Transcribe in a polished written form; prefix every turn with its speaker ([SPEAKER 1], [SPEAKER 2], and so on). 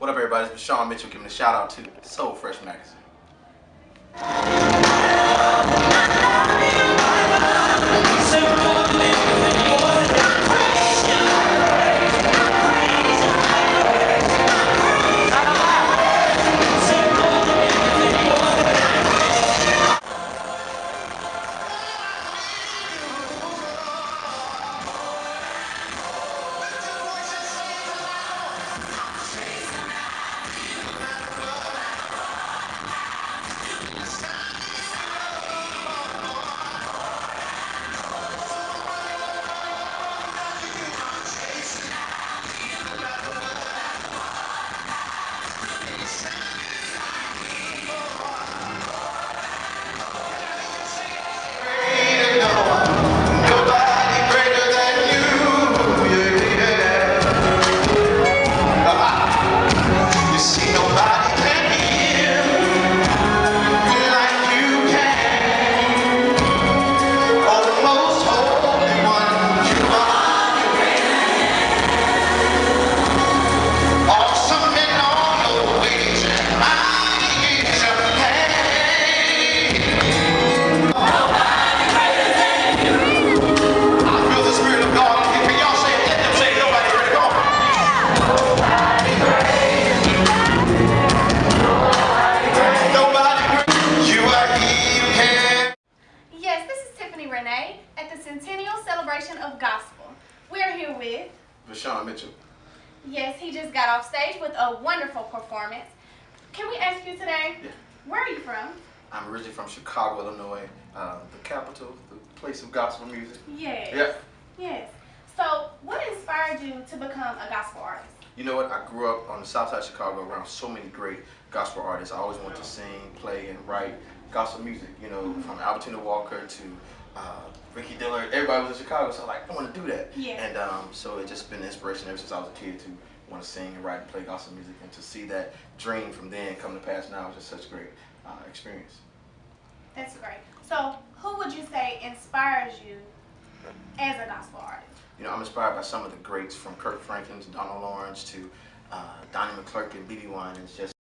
[SPEAKER 1] What up, everybody? It's Sean Mitchell giving a shout out to Soul Fresh Magazine.
[SPEAKER 2] At the Centennial celebration of gospel. We're here with
[SPEAKER 1] Sean Mitchell.
[SPEAKER 2] Yes, he just got off stage with a wonderful performance. Can we ask you today, where are you from?
[SPEAKER 1] I'm originally from Chicago, Illinois, the capital, the place of gospel music.
[SPEAKER 2] Yes.
[SPEAKER 1] Yeah.
[SPEAKER 2] Yes. So, what inspired you to become a gospel artist?
[SPEAKER 1] You know what? I grew up on the south side of Chicago around so many great gospel artists. I always wanted to sing, play, and write gospel music. You know, from Albertina Walker to Ricky Dillard. Everybody was in Chicago, so I want to do that.
[SPEAKER 2] Yeah.
[SPEAKER 1] And so it's just been an inspiration ever since I was a kid to want to sing and write and play gospel music, and to see that dream from then come to pass now is just such a great experience.
[SPEAKER 2] That's great. So, who would you say inspires you as a gospel artist?
[SPEAKER 1] You know, I'm inspired by some of the greats, from Kirk Franklin to Donald Lawrence to Donnie McClurkin, B.B. Wine. It's just